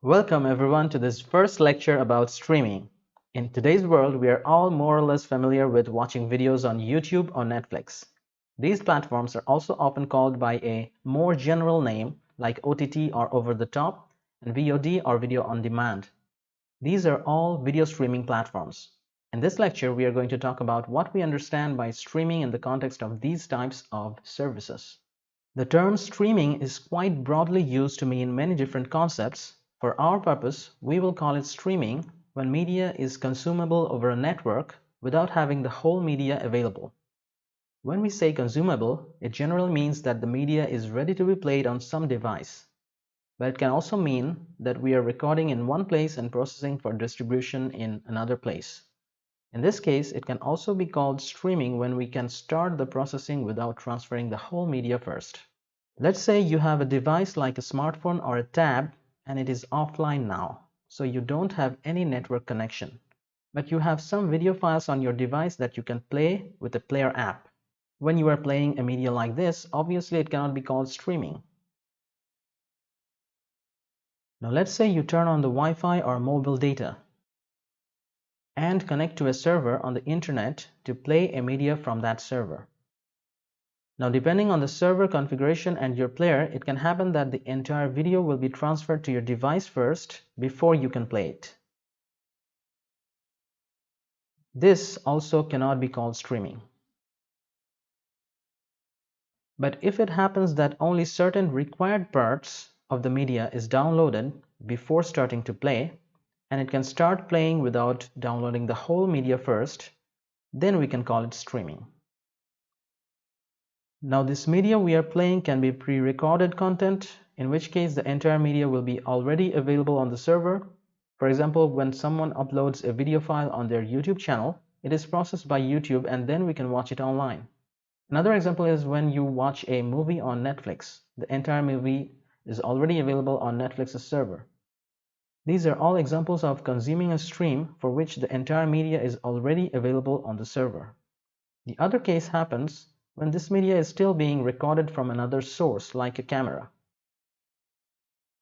Welcome everyone to this first lecture about streaming. In today's world, we are all more or less familiar with watching videos on YouTube or Netflix. These platforms are also often called by a more general name like OTT or over the top and VOD or video on demand. These are all video streaming platforms. In this lecture, we are going to talk about what we understand by streaming in the context of these types of services. The term streaming is quite broadly used to mean many different concepts. For our purpose, we will call it streaming when media is consumable over a network without having the whole media available. When we say consumable, it generally means that the media is ready to be played on some device. But it can also mean that we are recording in one place and processing for distribution in another place. In this case, it can also be called streaming when we can start the processing without transferring the whole media first. Let's say you have a device like a smartphone or a tab and it is offline now, so you don't have any network connection. But you have some video files on your device that you can play with a player app. When you are playing a media like this, obviously it cannot be called streaming. Now let's say you turn on the Wi-Fi or mobile data and connect to a server on the internet to play a media from that server. Now, depending on the server configuration and your player, it can happen that the entire video will be transferred to your device first before you can play it. This also cannot be called streaming. But if it happens that only certain required parts of the media is downloaded before starting to play, and it can start playing without downloading the whole media first, then we can call it streaming. Now this media we are playing can be pre-recorded content, in which case the entire media will be already available on the server. For example, when someone uploads a video file on their YouTube channel, it is processed by YouTube and then we can watch it online. Another example is when you watch a movie on Netflix. The entire movie is already available on Netflix's server. These are all examples of consuming a stream for which the entire media is already available on the server. The other case happens when this media is still being recorded from another source, like a camera.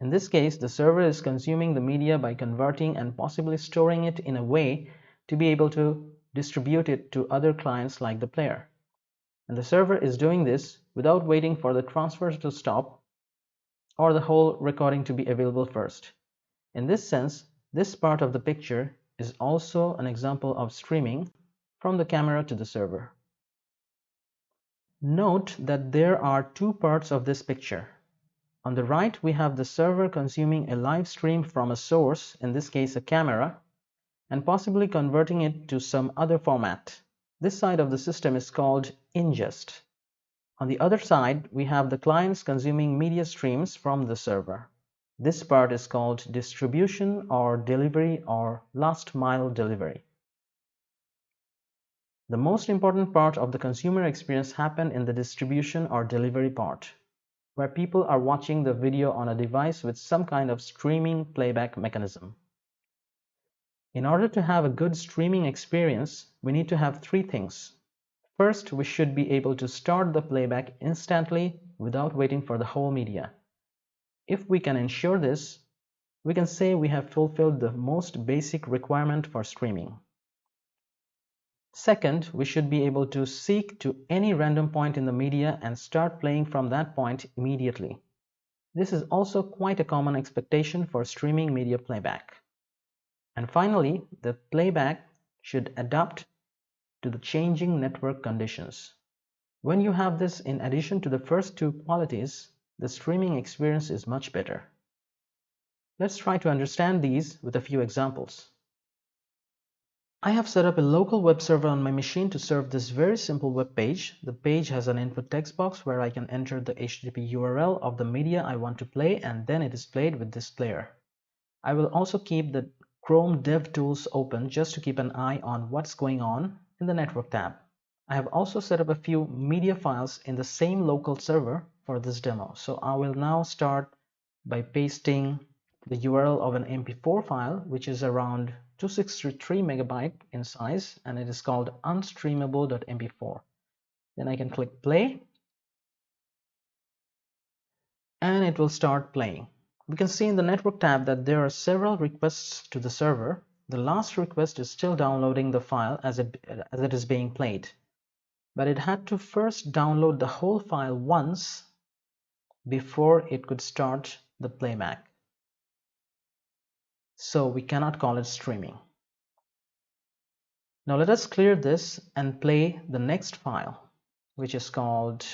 In this case, the server is consuming the media by converting and possibly storing it in a way to be able to distribute it to other clients like the player. And the server is doing this without waiting for the transfer to stop or the whole recording to be available first. In this sense, this part of the picture is also an example of streaming from the camera to the server. Note that there are two parts of this picture. On the right, we have the server consuming a live stream from a source, in this case a camera, and possibly converting it to some other format. This side of the system is called ingest. On the other side, we have the clients consuming media streams from the server. This part is called distribution or delivery or last mile delivery. The most important part of the consumer experience happens in the distribution or delivery part, where people are watching the video on a device with some kind of streaming playback mechanism. In order to have a good streaming experience, we need to have three things. First, we should be able to start the playback instantly without waiting for the whole media. If we can ensure this, we can say we have fulfilled the most basic requirement for streaming. Second, we should be able to seek to any random point in the media and start playing from that point immediately. This is also quite a common expectation for streaming media playback. And finally, the playback should adapt to the changing network conditions. When you have this in addition to the first two qualities, the streaming experience is much better. Let's try to understand these with a few examples. I have set up a local web server on my machine to serve this very simple web page. The page has an input text box where I can enter the HTTP URL of the media I want to play, and then it is played with this player. I will also keep the Chrome DevTools open just to keep an eye on what's going on in the network tab. I have also set up a few media files in the same local server for this demo. So I will now start by pasting the URL of an MP4 file, which is around 263 megabyte in size, and it is called unstreamable.mp4. Then I can click play and it will start playing. we can see in the network tab that there are several requests to the server. The last request is still downloading the file as it is being played, but it had to first download the whole file once before it could start the playback. So we cannot call it streaming. Now let us clear this and play the next file, which is called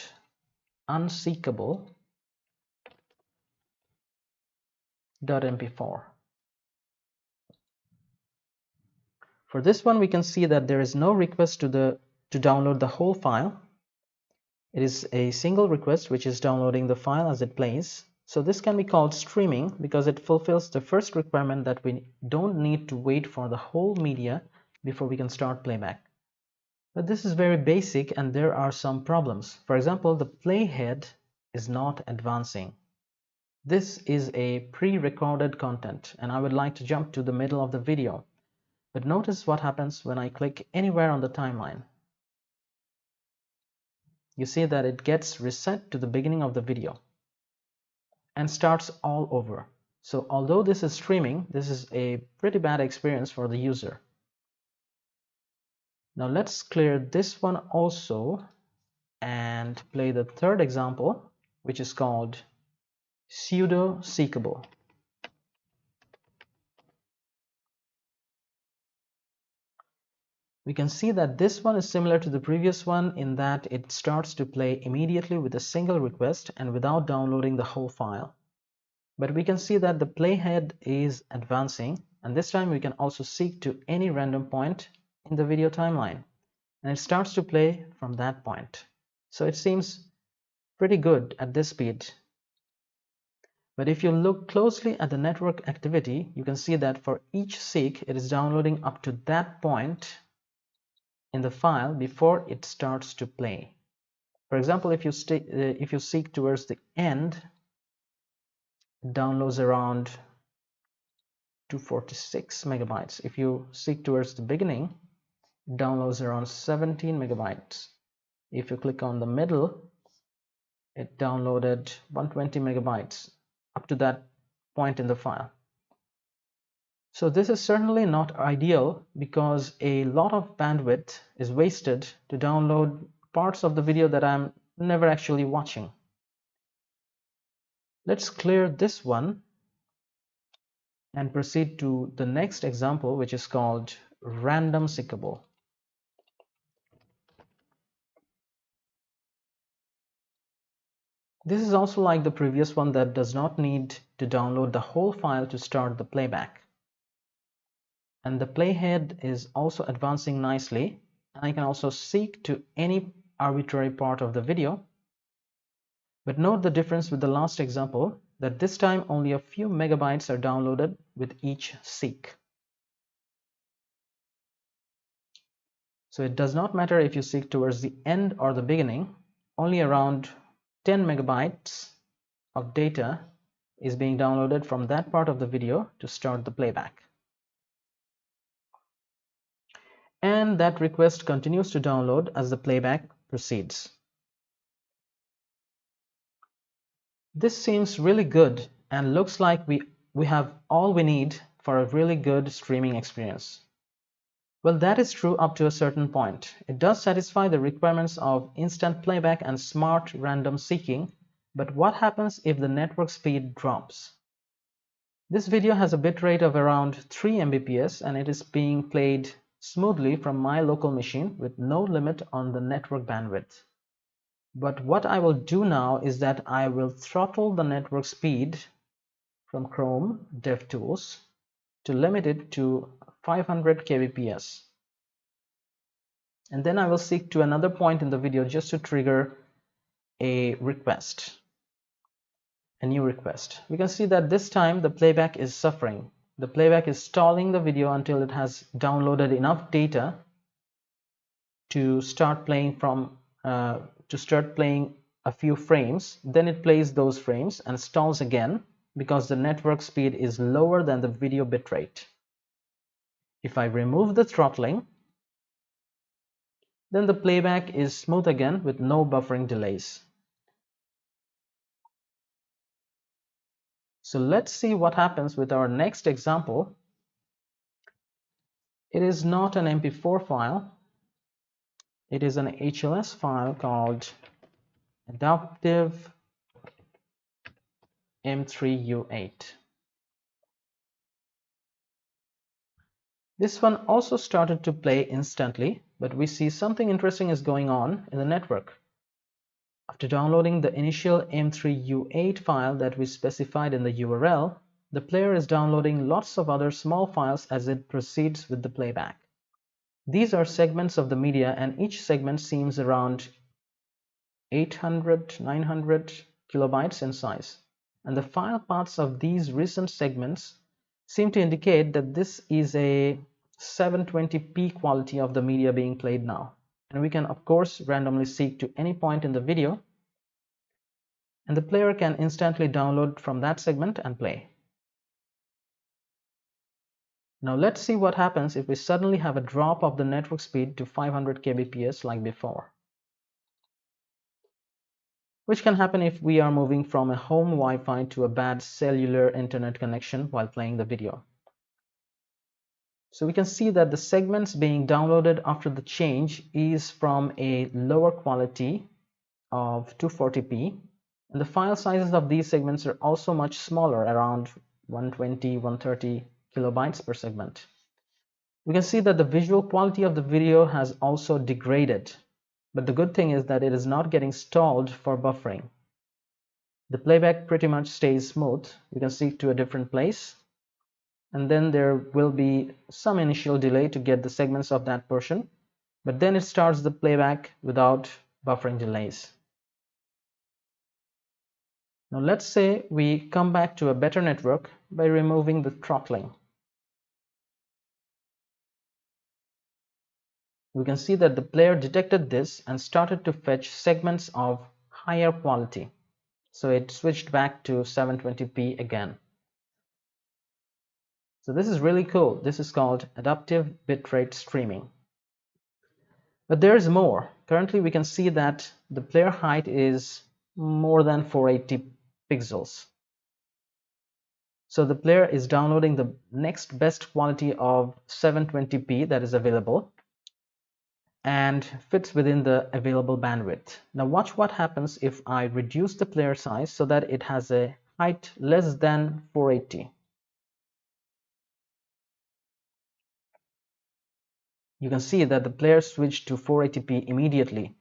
unseekable.mp4. For this one, we can see that there is no request to download the whole file. It is a single request which is downloading the file as it plays. So this can be called streaming because it fulfills the first requirement that we don't need to wait for the whole media before we can start playback. But this is very basic and there are some problems. For example, the playhead is not advancing. This is a pre-recorded content and I would like to jump to the middle of the video. But notice what happens when I click anywhere on the timeline. You see that it gets reset to the beginning of the video and starts all over. So although this is streaming, this is a pretty bad experience for the user. Now let's clear this one also and play the third example, which is called pseudo-seekable. We can see that this one is similar to the previous one in that it starts to play immediately with a single request and without downloading the whole file. But we can see that the playhead is advancing, and this time we can also seek to any random point in the video timeline, and it starts to play from that point. So it seems pretty good at this speed. But if you look closely at the network activity, you can see that for each seek, it is downloading up to that point in the file before it starts to play. For example, if you seek towards the end, it downloads around 246 megabytes. If you seek towards the beginning, it downloads around 17 megabytes. If you click on the middle, it downloaded 120 megabytes up to that point in the file. So this is certainly not ideal because a lot of bandwidth is wasted to download parts of the video that I'm never actually watching. Let's clear this one and proceed to the next example, which is called random seekable. This is also like the previous one that does not need to download the whole file to start the playback. And the playhead is also advancing nicely, and I can also seek to any arbitrary part of the video. But note the difference with the last example, that this time only a few megabytes are downloaded with each seek. So it does not matter if you seek towards the end or the beginning, only around 10 megabytes of data is being downloaded from that part of the video to start the playback. And that request continues to download as the playback proceeds. This seems really good and looks like we have all we need for a really good streaming experience. Well, that is true up to a certain point. It does satisfy the requirements of instant playback and smart random seeking, but what happens if the network speed drops? This video has a bitrate of around 3 Mbps and it is being played smoothly from my local machine with no limit on the network bandwidth. But what I will do now is that I will throttle the network speed from Chrome DevTools to limit it to 500 kbps. And then I will seek to another point in the video just to trigger a request, a new request. We can see that this time the playback is suffering. The playback is stalling the video until it has downloaded enough data to start playing a few frames. Then it plays those frames and stalls again because the network speed is lower than the video bitrate. If I remove the throttling, then the playback is smooth again with no buffering delays. So let's see what happens with our next example. It is not an MP4 file. It is an HLS file called adaptive M3U8. This one also started to play instantly, but we see something interesting is going on in the network. After downloading the initial M3U8 file that we specified in the URL, the player is downloading lots of other small files as it proceeds with the playback. These are segments of the media, and each segment seems around 800, 900 kilobytes in size. And the file paths of these recent segments seem to indicate that this is a 720p quality of the media being played now. And we can of course randomly seek to any point in the video, and the player can instantly download from that segment and play. Now let's see what happens if we suddenly have a drop of the network speed to 500 kbps like before, which can happen if we are moving from a home Wi-Fi to a bad cellular internet connection while playing the video. So we can see that the segments being downloaded after the change is from a lower quality of 240p, and the file sizes of these segments are also much smaller, around 120, 130 kilobytes per segment. We can see that the visual quality of the video has also degraded, but the good thing is that it is not getting stalled for buffering. The playback pretty much stays smooth. You can seek to a different place, and then there will be some initial delay to get the segments of that portion, but then it starts the playback without buffering delays. Now let's say we come back to a better network by removing the throttling. We can see that the player detected this and started to fetch segments of higher quality. So it switched back to 720p again. So this is really cool. This is called adaptive bitrate streaming. But there is more. Currently we can see that the player height is more than 480 pixels. So the player is downloading the next best quality of 720p that is available and fits within the available bandwidth. Now watch what happens if I reduce the player size so that it has a height less than 480. You can see that the player switched to 480p immediately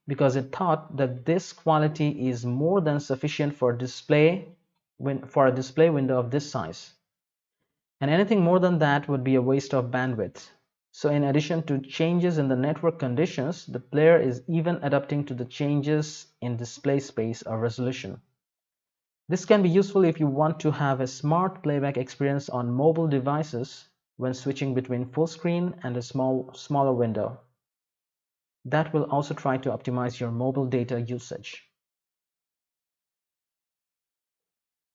because it thought that this quality is more than sufficient for a display window of this size. And anything more than that would be a waste of bandwidth. So in addition to changes in the network conditions, the player is even adapting to the changes in display space or resolution. This can be useful if you want to have a smart playback experience on mobile devices when switching between full screen and a smaller window. That will also try to optimize your mobile data usage.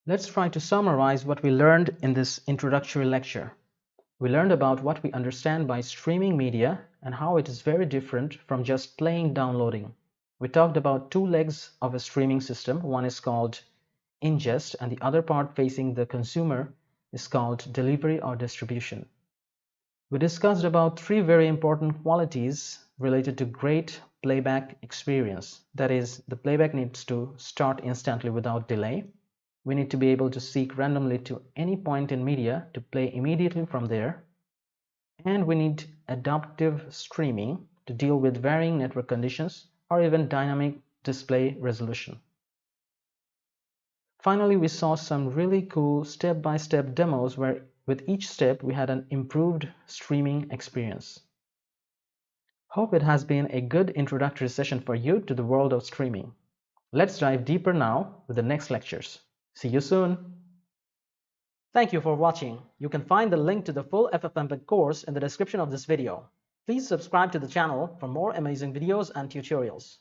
Let's try to summarize what we learned in this introductory lecture. We learned about what we understand by streaming media and how it is very different from just plain downloading. We talked about two legs of a streaming system. One is called ingest, and the other part facing the consumer is called delivery or distribution. We discussed about three very important qualities related to great playback experience. That is, the playback needs to start instantly without delay. We need to be able to seek randomly to any point in media to play immediately from there. And we need adaptive streaming to deal with varying network conditions or even dynamic display resolution. Finally, we saw some really cool step-by-step demos where with each step we had an improved streaming experience. Hope it has been a good introductory session for you to the world of streaming. Let's dive deeper now with the next lectures. See you soon! Thank you for watching. You can find the link to the full FFmpeg course in the description of this video. Please subscribe to the channel for more amazing videos and tutorials.